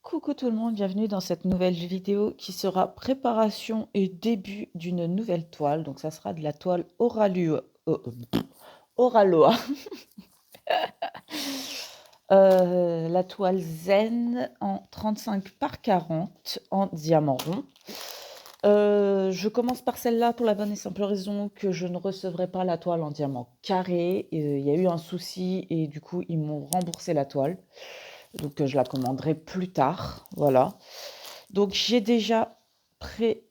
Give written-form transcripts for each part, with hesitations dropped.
Coucou tout le monde, bienvenue dans cette nouvelle vidéo qui sera préparation et début d'une nouvelle toile. Donc ça sera de la toile Oraloa. La toile Zen en 35 par 40 en diamant rond. Je commence par celle-là pour la bonne et simple raison que je ne recevrai pas la toile en diamant carré. Il y a eu un souci et du coup ils m'ont remboursé la toile. Donc je la commanderai plus tard, voilà. Donc j'ai déjà pré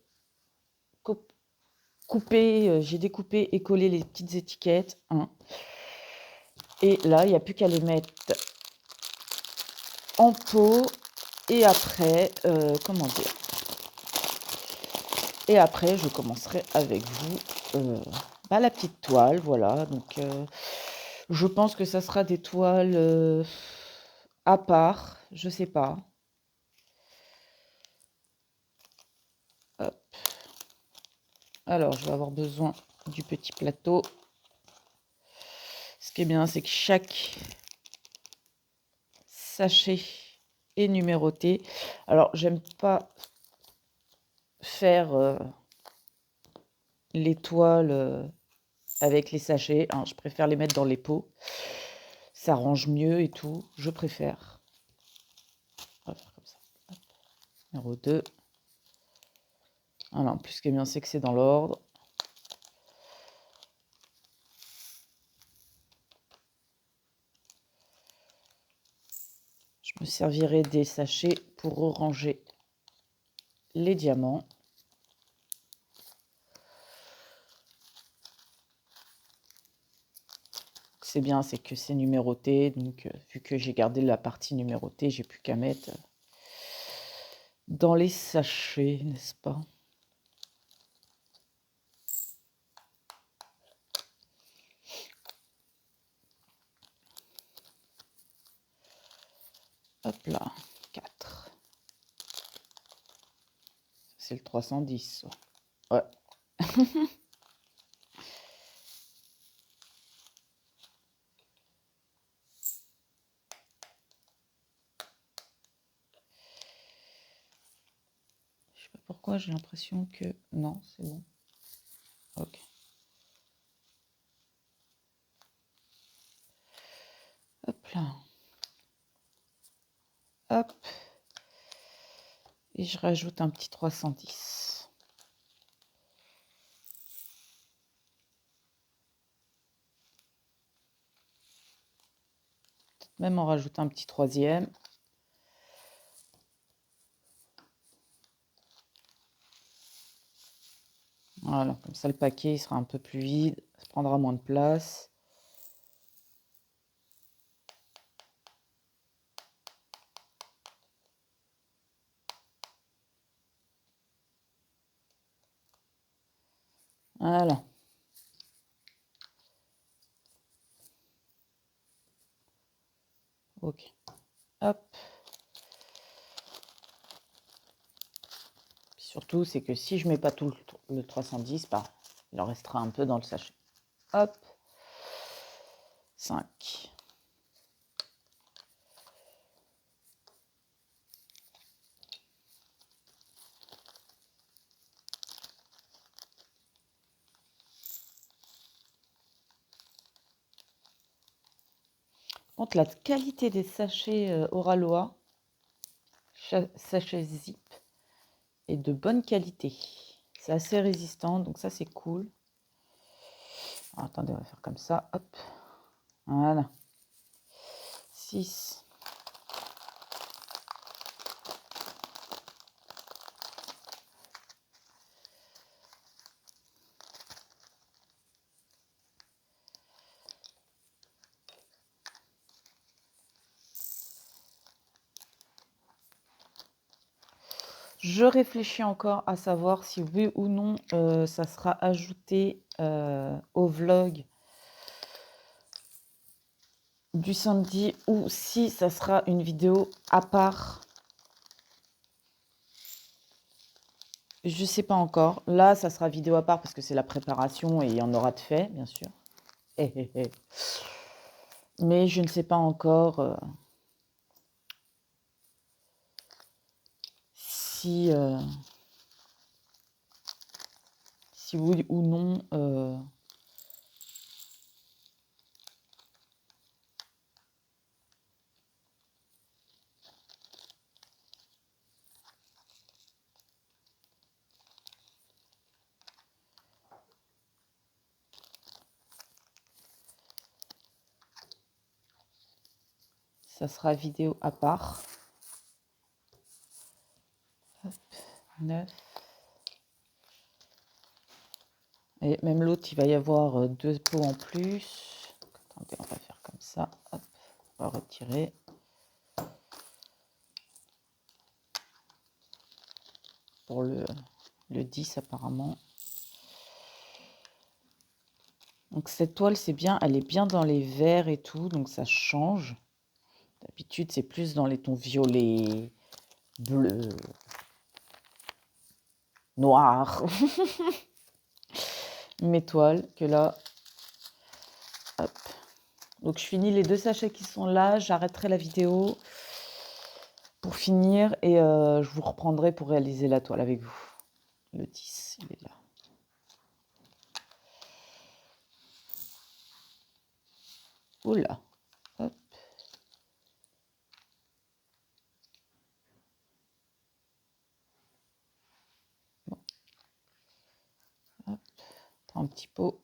coupé, j'ai découpé et collé les petites étiquettes, hein. Et là, il n'y a plus qu'à les mettre en pot et après, comment dire? Et après je commencerai avec vous, la petite toile, voilà. Donc je pense que ça sera des toiles, à part, je sais pas. Hop. Alors je vais avoir besoin du petit plateau. Ce qui est bien, c'est que chaque sachet est numéroté. Alors, j'aime pas faire les toiles avec les sachets, hein. Je préfère les mettre dans les pots. Ça range mieux et tout. Je préfère. On va faire comme ça. Hop. Numéro 2. Voilà, en plus, ce qui est bien, c'est que c'est dans l'ordre. Je me servirai des sachets pour ranger les diamants. C'est bien, c'est que c'est numéroté. Donc, vu que j'ai gardé la partie numérotée, j'ai plus qu'à mettre dans les sachets, n'est-ce pas? Hop là, 4. C'est le 310. Ouais. Je sais pas pourquoi, j'ai l'impression que... Non, c'est bon. Ok. Hop là. Hop. Et je rajoute un petit 310. Peut-être même en rajouter un petit troisième. Voilà, comme ça le paquet il sera un peu plus vide, ça prendra moins de place. Voilà. Ok. Hop. Puis surtout, c'est que si je mets pas tout le 310, il en restera un peu dans le sachet. Hop. 5. Contre la qualité des sachets Oraloa, sachet zip, est de bonne qualité. C'est assez résistant, donc ça c'est cool. Alors, attendez, on va faire comme ça. Hop. Voilà. 6. Je réfléchis encore à savoir si oui ou non ça sera ajouté au vlog du samedi ou si ça sera une vidéo à part. Je sais pas encore. Là, ça sera vidéo à part parce que c'est la préparation et il y en aura de fait, bien sûr. Mais je ne sais pas encore si oui ou non ça sera vidéo à part. Hop, 9. Et même l'autre, il va y avoir 2 pots en plus. Attendez, on va faire comme ça. Hop, on va retirer. Pour le 10 apparemment. Donc cette toile, c'est bien, elle est bien dans les verts et tout, donc ça change. D'habitude, c'est plus dans les tons violets, bleus, noirs. Mes toiles, que là, hop. Donc je finis les 2 sachets qui sont là, j'arrêterai la vidéo pour finir et je vous reprendrai pour réaliser la toile avec vous. Le 10, il est là. Oula, hop. Bon. Hop. Un petit pot.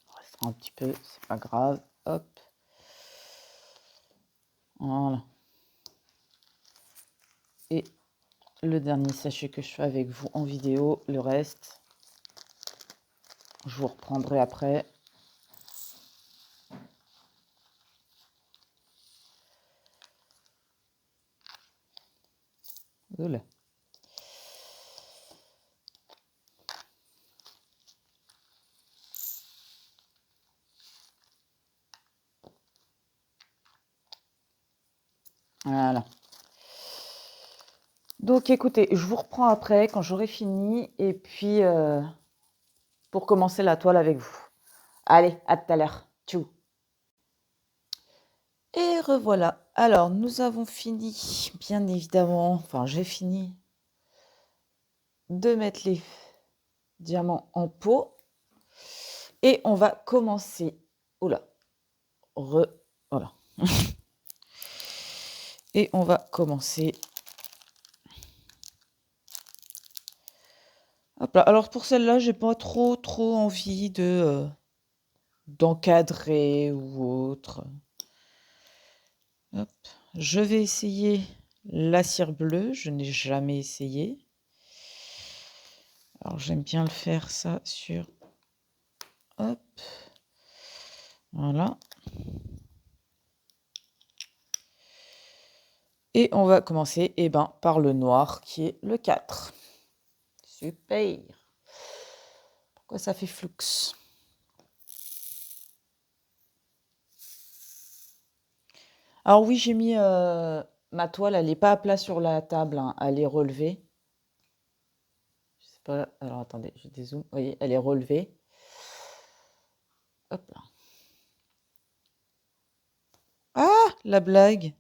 On restera un petit peu, c'est pas grave. Hop. Voilà. Et le dernier sachet que je fais avec vous en vidéo, le reste, je vous reprendrai après. Oula. Voilà. Donc écoutez, je vous reprends après quand j'aurai fini et puis pour commencer la toile avec vous. Allez, à tout à l'heure. Tchou. Et revoilà. Alors, nous avons fini, bien évidemment, enfin j'ai fini de mettre les diamants en pot. Et on va commencer. Oula. Voilà. Et on va commencer. Hop là. Alors pour celle-là, j'ai pas trop envie de d'encadrer ou autre. Hop. Je vais essayer la cire bleue. Je n'ai jamais essayé. Alors j'aime bien le faire ça sur. Hop. Voilà. Et on va commencer par le noir qui est le 4. Super. Pourquoi ça fait flux? Alors oui, j'ai mis ma toile, elle n'est pas à plat sur la table, hein, elle est relevée. Je sais pas, alors attendez, je dézoome. Vous voyez, elle est relevée. Hop là. Ah, la blague.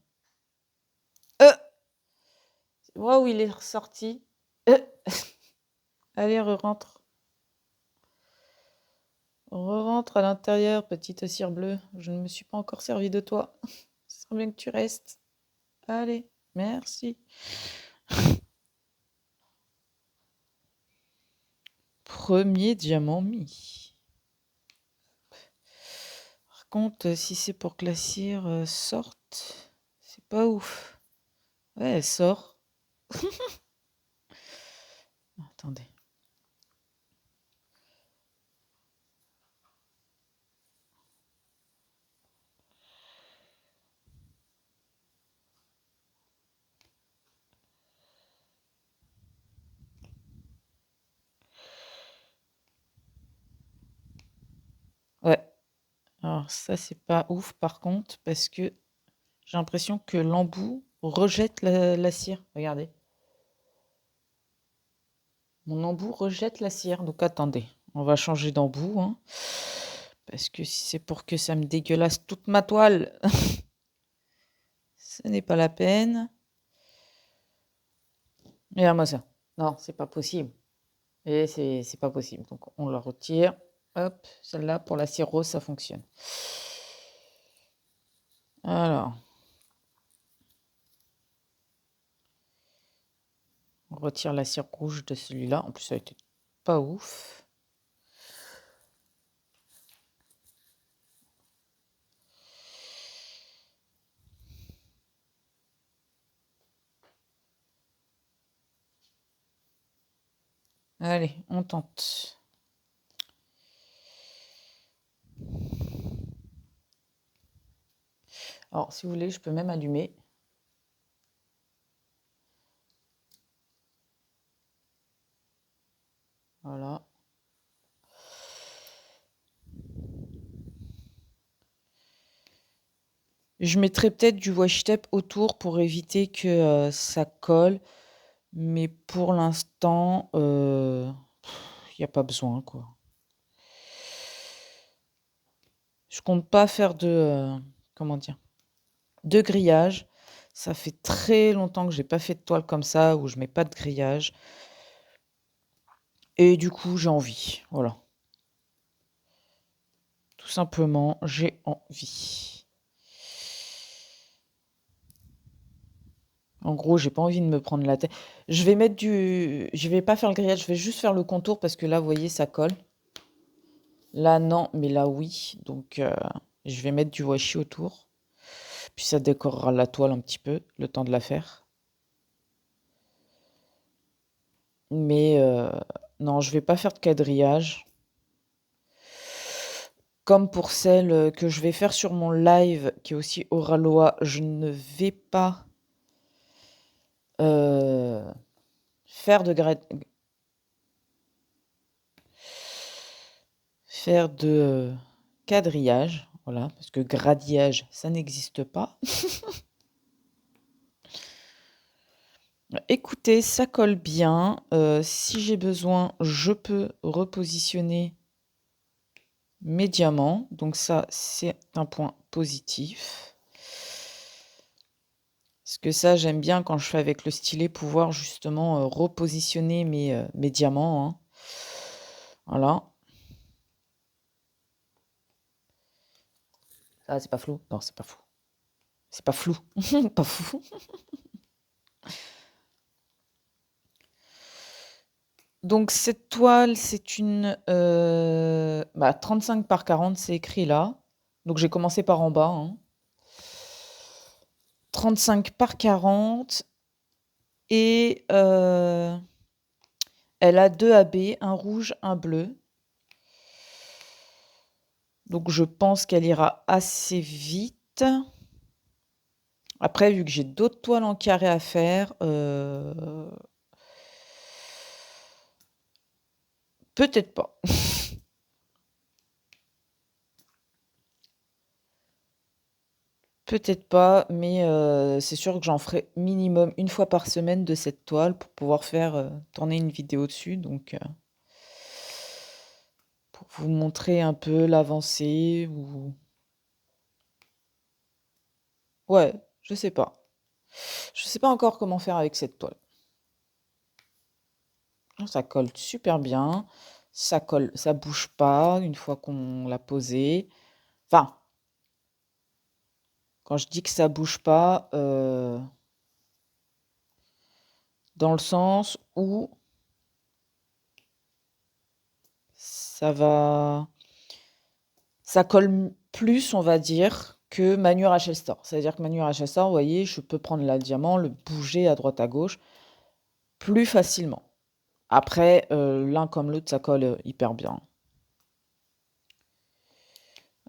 Waouh, il est ressorti. Allez, re-rentre. Re-rentre à l'intérieur, petite cire bleue. Je ne me suis pas encore servi de toi. Ce serait bien que tu restes. Allez, merci. Premier diamant mis. Par contre, si c'est pour que la cire sorte, c'est pas ouf. Ouais, elle sort. Attendez. Ouais. Alors ça, c'est pas ouf par contre, parce que j'ai l'impression que l'embout rejette la cire. Regardez. Mon embout rejette la cire. Donc attendez, on va changer d'embout, hein, parce que si c'est pour que ça me dégueulasse toute ma toile, ce n'est pas la peine. Regarde-moi ça. Non, c'est pas possible. Et c'est pas possible. Donc on la retire. Hop, celle-là pour la cire rose, ça fonctionne. Alors, on retire la cire rouge de celui-là. En plus, ça a été pas ouf. Allez, on tente. Alors, si vous voulez, je peux même allumer. Voilà. Je mettrai peut-être du washi tape autour pour éviter que ça colle. Mais pour l'instant, il n'y a pas besoin, quoi. Je compte pas faire comment dire, de grillage. Ça fait très longtemps que j'ai pas fait de toile comme ça, où je mets pas de grillage. Et du coup, j'ai envie. Voilà. Tout simplement, j'ai envie. En gros, j'ai pas envie de me prendre la tête. Je vais pas faire le grillage, je vais juste faire le contour parce que là, vous voyez, ça colle. Là, non, mais là, oui. Donc, je vais mettre du washi autour. Puis ça décorera la toile un petit peu, le temps de la faire. Mais non, je vais pas faire de quadrillage. Comme pour celle que je vais faire sur mon live, qui est aussi Oralois, je ne vais pas faire de quadrillage. Voilà, parce que gradillage, ça n'existe pas. Écoutez, ça colle bien. Si j'ai besoin, je peux repositionner mes diamants. Donc ça, c'est un point positif. Parce que ça, j'aime bien quand je fais avec le stylet, pouvoir justement repositionner mes diamants, hein. Voilà. Ah, c'est pas flou? Non, c'est pas fou. C'est pas flou. Pas fou. Donc cette toile, c'est une 35 par 40, c'est écrit là. Donc j'ai commencé par en bas, hein. 35 par 40 et elle a 2 AB, un rouge, un bleu. Donc je pense qu'elle ira assez vite. Après, vu que j'ai d'autres toiles en carré à faire, peut-être pas. Peut-être pas, mais c'est sûr que j'en ferai minimum une fois par semaine de cette toile pour pouvoir faire, tourner une vidéo dessus. Donc, pour vous montrer un peu l'avancée ou ouais, je sais pas. Je sais pas encore comment faire avec cette toile. Ça colle super bien, ça colle, ça bouge pas une fois qu'on l'a posée. Enfin, quand je dis que ça bouge pas, dans le sens où ça colle plus, on va dire, que Manure HL Store. C'est-à-dire que Manure HL Store, vous voyez, je peux prendre le diamant, le bouger à droite à gauche plus facilement. Après, l'un comme l'autre, ça colle hyper bien.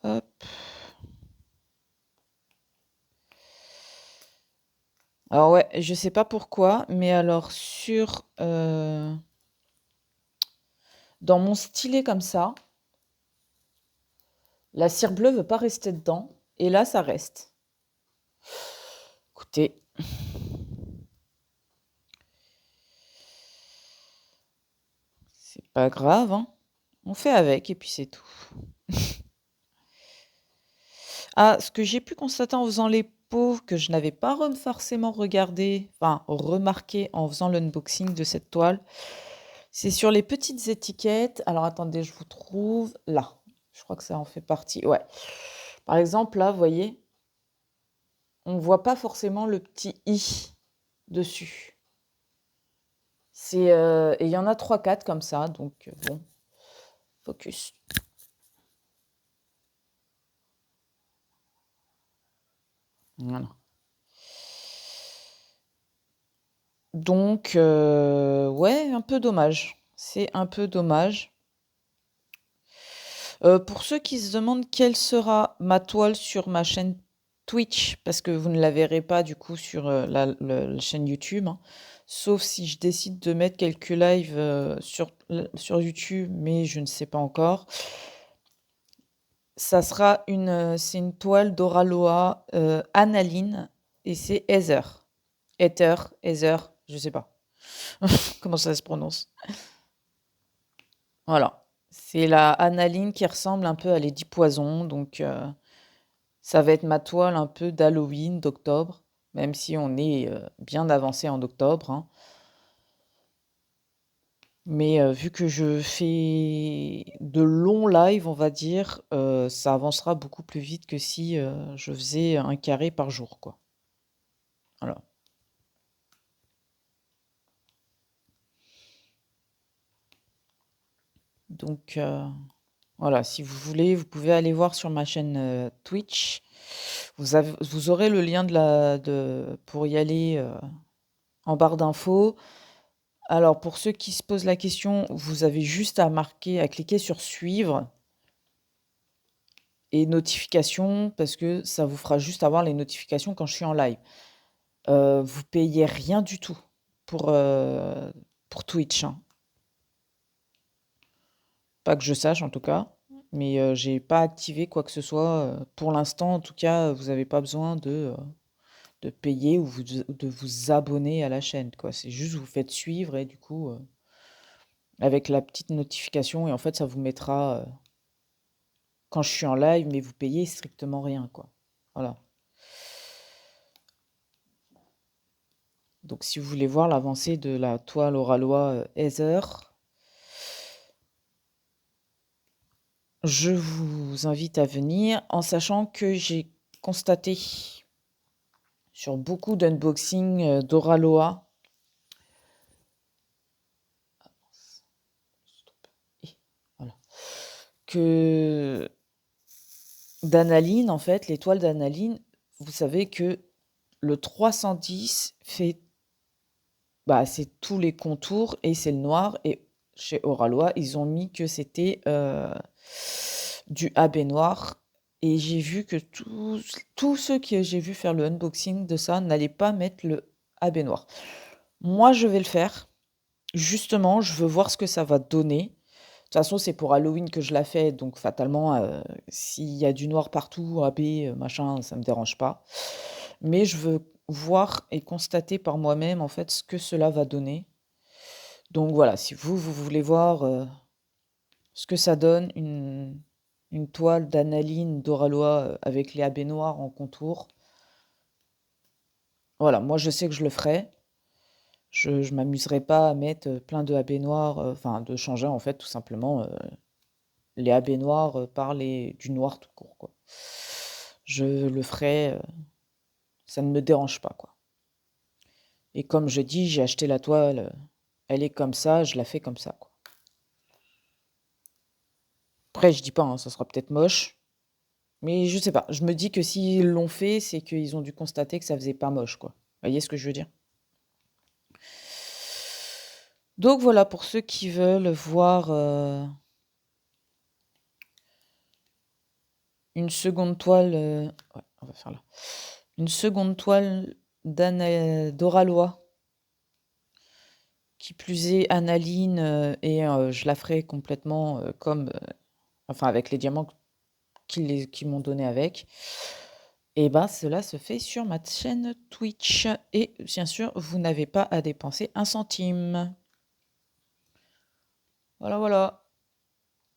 Hop. Alors ouais, je sais pas pourquoi, mais alors dans mon stylet comme ça, la cire bleue veut pas rester dedans, et là, ça reste. Écoutez. C'est pas grave, hein. On fait avec et puis c'est tout. Ah, ce que j'ai pu constater en faisant les pots, que je n'avais pas forcément regardé, enfin remarqué en faisant l'unboxing de cette toile, c'est sur les petites étiquettes. Alors attendez, je vous trouve là. Je crois que ça en fait partie. Ouais. Par exemple, là, vous voyez, on ne voit pas forcément le petit i dessus. Et il y en a 3-4 comme ça, donc bon, focus. Voilà. Donc, ouais, un peu dommage. C'est un peu dommage. Pour ceux qui se demandent quelle sera ma toile sur ma chaîne Twitch, parce que vous ne la verrez pas du coup sur la chaîne YouTube, hein, sauf si je décide de mettre quelques lives sur YouTube, mais je ne sais pas encore. Ça sera c'est une toile d'Oraloa analine et c'est Heather. Heather, je sais pas comment ça se prononce. Voilà. C'est la analine qui ressemble un peu à Lady Poison, donc ça va être ma toile un peu d'Halloween, d'octobre, même si on est bien avancé en octobre, hein. Mais vu que je fais de longs lives, on va dire, ça avancera beaucoup plus vite que si je faisais un carré par jour, quoi. Voilà. Donc voilà, si vous voulez, vous pouvez aller voir sur ma chaîne Twitch. Vous aurez le lien pour y aller en barre d'infos. Alors, pour ceux qui se posent la question, vous avez juste à cliquer sur suivre et notifications, parce que ça vous fera juste avoir les notifications quand je suis en live. Vous payez rien du tout pour, pour Twitch, hein. Pas que je sache en tout cas, mais j'ai pas activé quoi que ce soit. Pour l'instant, en tout cas, vous n'avez pas besoin de payer ou de vous abonner à la chaîne, quoi. C'est juste vous faites suivre et du coup, avec la petite notification et en fait, ça vous mettra quand je suis en live, mais vous payez strictement rien, quoi. Voilà. Donc, si vous voulez voir l'avancée de la toile Oralois Heather, je vous invite à venir en sachant que j'ai constaté sur beaucoup d'unboxing d'Oralois voilà, que d'analine, en fait, les toiles d'analine, vous savez que le 310 fait, bah, c'est tous les contours et c'est le noir. Et chez Oralois, ils ont mis que c'était du AB noir. Et j'ai vu que tous ceux que j'ai vu faire le unboxing de ça n'allaient pas mettre le AB noir. Moi, je vais le faire. Justement, je veux voir ce que ça va donner. De toute façon, c'est pour Halloween que je la fais, donc fatalement, s'il y a du noir partout, AB, machin, ça me dérange pas. Mais je veux voir et constater par moi-même, en fait, ce que cela va donner. Donc voilà, si vous voulez voir ce que ça donne, une toile d'analine d'Oralois avec les AB noirs en contour, voilà, moi je sais que je le ferai. Je ne m'amuserai pas à mettre plein de AB noirs, enfin de changer en fait tout simplement les AB noirs par du noir tout court, quoi. Je le ferai, ça ne me dérange pas, quoi. Et comme je dis, j'ai acheté la toile, elle est comme ça, je la fais comme ça, quoi. Après, je dis pas, hein, ça sera peut-être moche, mais je sais pas. Je me dis que s'ils l'ont fait, c'est qu'ils ont dû constater que ça faisait pas moche, quoi. Vous voyez ce que je veux dire? Donc voilà, pour ceux qui veulent voir une seconde toile, ouais, on va faire là. Une seconde toile d'Oralois, qui plus est analine, et je la ferai complètement comme, enfin avec les diamants qu'ils m'ont donné avec. Et ben cela se fait sur ma chaîne Twitch. Et bien sûr, vous n'avez pas à dépenser un centime. Voilà, voilà.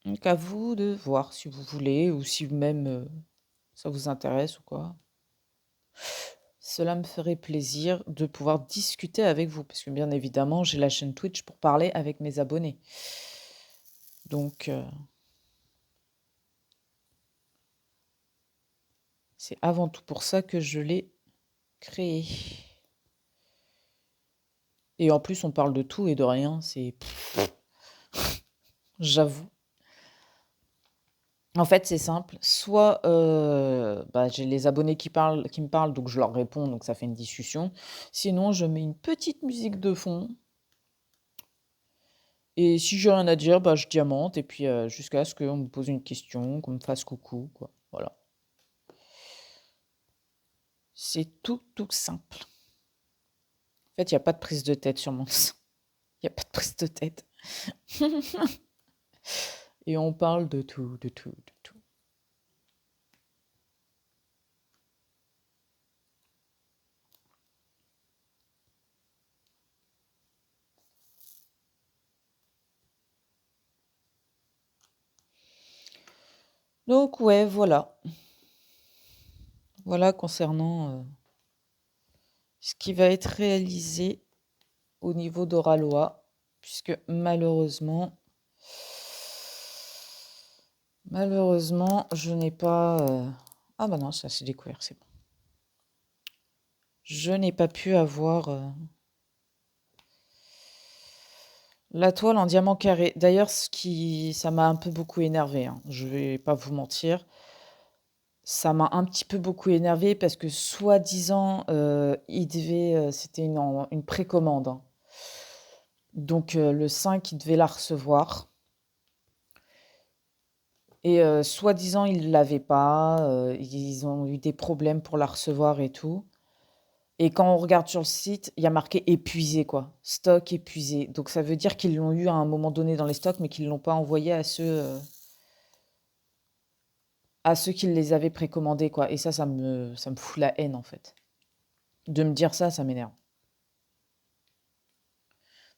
Donc à vous de voir si vous voulez ou si même ça vous intéresse ou quoi. Cela me ferait plaisir de pouvoir discuter avec vous parce que bien évidemment, j'ai la chaîne Twitch pour parler avec mes abonnés. Donc c'est avant tout pour ça que je l'ai créé. Et en plus, on parle de tout et de rien, j'avoue. En fait, c'est simple, soit, bah, j'ai les abonnés qui me parlent, donc je leur réponds, donc ça fait une discussion. Sinon, je mets une petite musique de fond et si j'ai rien à dire, bah, je diamante et puis, jusqu'à ce qu'on me pose une question, qu'on me fasse coucou, quoi. Voilà. C'est tout, tout simple. En fait, il y a pas de prise de tête sur mon il y a pas de prise de tête et on parle de tout, de tout, de tout. Donc ouais, voilà. Voilà concernant, ce qui va être réalisé au niveau d'Oralois, puisque malheureusement, je n'ai pas, ah bah non, ça c'est découvert, c'est bon. Je n'ai pas pu avoir, la toile en diamant carré. D'ailleurs, ça m'a un peu beaucoup énervé, hein, je vais pas vous mentir. Ça m'a un petit peu beaucoup énervé parce que soi-disant, c'était une précommande, hein. Donc, le 5, il devait la recevoir et soi-disant, ils l'avaient pas, ils ont eu des problèmes pour la recevoir et tout et quand on regarde sur le site, il y a marqué «épuisé» quoi, stock épuisé. Donc ça veut dire qu'ils l'ont eu à un moment donné dans les stocks, mais qu'ils l'ont pas envoyé à ceux qui les avaient précommandés quoi et ça me fout la haine, en fait. De me dire ça, ça m'énerve.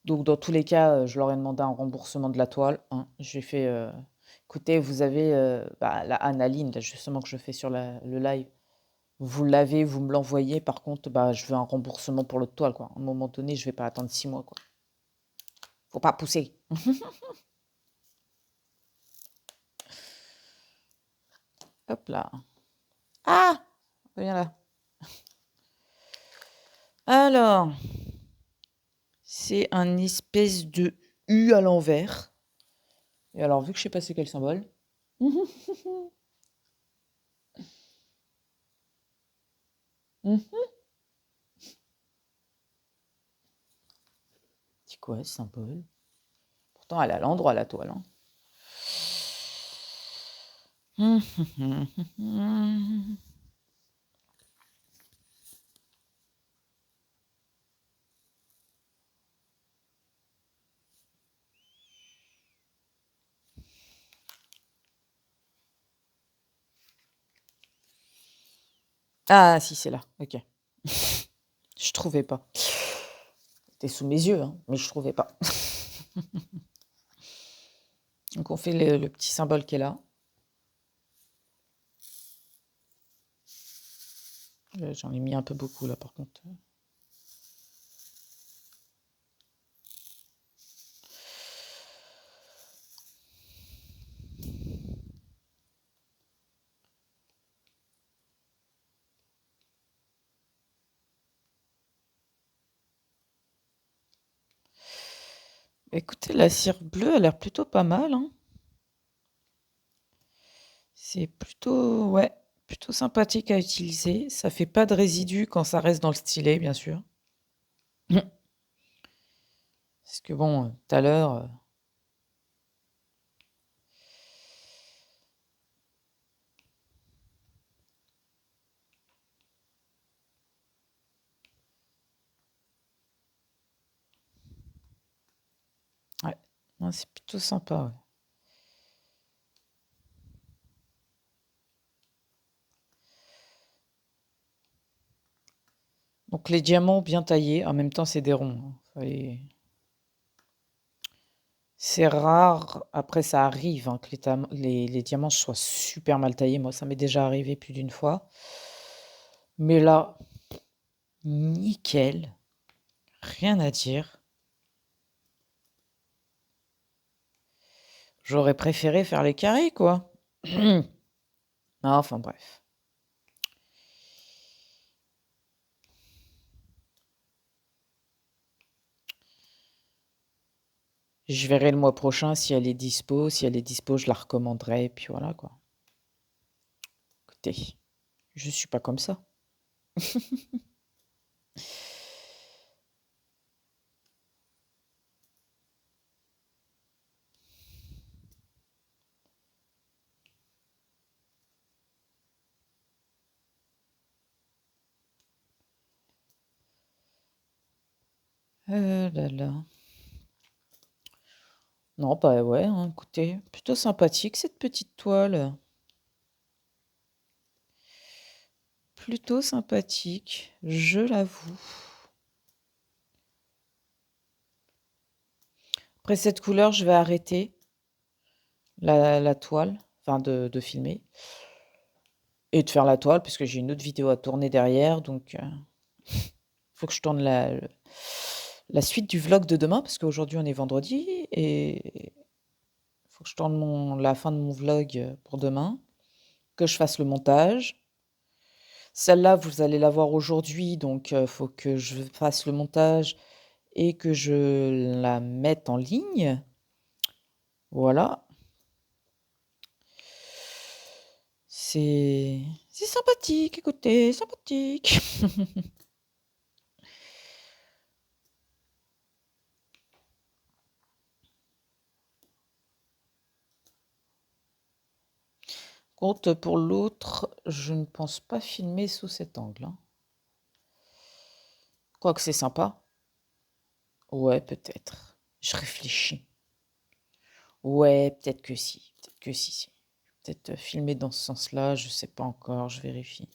Donc dans tous les cas, je leur ai demandé un remboursement de la toile, hein. J'ai fait, «Écoutez, vous avez, bah, la Annaline, là, justement, que je fais sur le live. Vous l'avez, vous me l'envoyez. Par contre, bah, je veux un remboursement pour l'autre toile, quoi. À un moment donné, je vais pas attendre 6 mois, quoi. Faut pas pousser». Hop là. Ah! Viens là. Alors, c'est un espèce de U à l'envers et alors vu que je sais pas c'est quel symbole. Mmh. C'est quoi ce symbole? Pourtant elle est à l'endroit la toile, hein. Ah si, c'est là, OK. Je trouvais pas. C'était sous mes yeux, hein, mais je trouvais pas. Donc on fait le petit symbole qui est là. J'en ai mis un peu beaucoup là par contre. Écoutez, la cire bleue a l'air plutôt pas mal, hein. C'est plutôt, ouais, plutôt sympathique à utiliser. Ça fait pas de résidus quand ça reste dans le stylet, bien sûr. Parce que bon, tout à l'heure, ouais, non, c'est plutôt sympa, ouais. Donc les diamants bien taillés, en même temps c'est des ronds, hein. C'est rare, après ça arrive, hein, que les diamants soient super mal taillés. Moi, ça m'est déjà arrivé plus d'une fois. Mais là, nickel, rien à dire. J'aurais préféré faire les carrés, quoi. Ah, enfin bref. Je verrai le mois prochain si elle est dispo. Si elle est dispo, je la recommanderai. Et puis voilà, quoi. Écoutez, je suis pas comme ça. Là là. Non, bah ouais, hein, écoutez, plutôt sympathique cette petite toile. Plutôt sympathique, je l'avoue. Après cette couleur, je vais arrêter la toile, enfin de filmer et de faire la toile parce que j'ai une autre vidéo à tourner derrière. Donc, faut que je tourne la suite du vlog de demain parce qu'aujourd'hui on est vendredi et faut que je tourne la fin de mon vlog pour demain, que je fasse le montage. Celle-là, vous allez la voir aujourd'hui, donc faut que je fasse le montage et que je la mette en ligne. Voilà. C'est sympathique, écoutez, sympathique. Compte pour l'autre, je ne pense pas filmer sous cet angle, hein. Quoique c'est sympa. Ouais, peut-être. Je réfléchis. Ouais, peut-être que si. Peut-être que si, si. Peut-être filmer dans ce sens-là, je sais pas encore, je vérifie.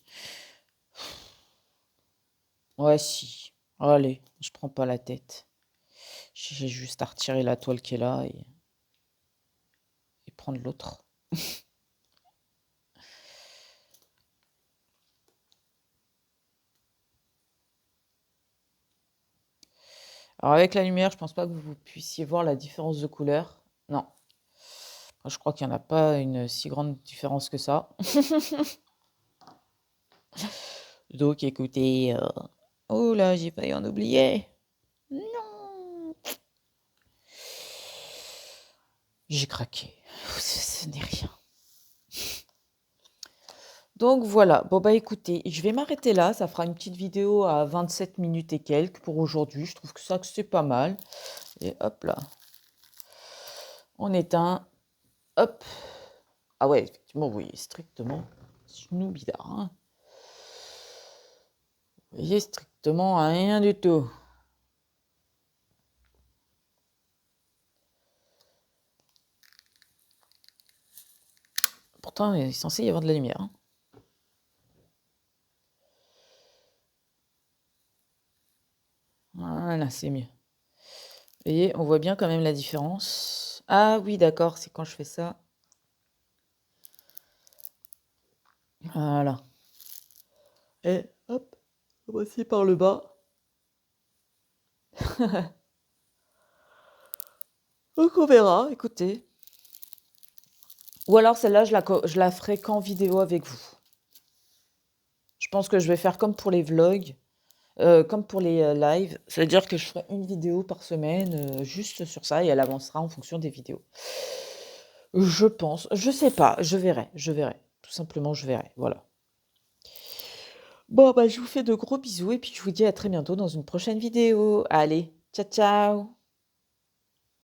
Ouais, si. Allez, je prends pas la tête. J'ai juste à retirer la toile qui est là et prendre l'autre. Alors avec la lumière, je pense pas que vous puissiez voir la différence de couleur. Non. Je crois qu'il n'y en a pas une si grande différence que ça. Donc écoutez, oh là, j'ai failli en oublier. Non. J'ai craqué. Ce n'est rien. Donc voilà, bon bah écoutez, je vais m'arrêter là, ça fera une petite vidéo à 27 minutes et quelques pour aujourd'hui, je trouve que ça que c'est pas mal. Et hop là, on éteint, hop. Ah ouais, effectivement, vous voyez strictement Snoubidar, hein. Vous voyez strictement rien du tout. Pourtant, il est censé y avoir de la lumière, hein. Voilà, c'est mieux. Vous voyez, on voit bien quand même la différence. Ah oui, d'accord, c'est quand je fais ça. Voilà. Et hop, voici par le bas. Donc on verra, écoutez. Ou alors celle-là, je la ferai qu'en vidéo avec vous. Je pense que je vais faire comme pour les vlogs, comme pour les lives. C'est-à-dire que je ferai une vidéo par semaine, juste sur ça, et elle avancera en fonction des vidéos. Je pense, je sais pas, je verrai, je verrai. Tout simplement, je verrai, voilà. Bon, bah, je vous fais de gros bisous et puis je vous dis à très bientôt dans une prochaine vidéo. Allez, ciao ciao!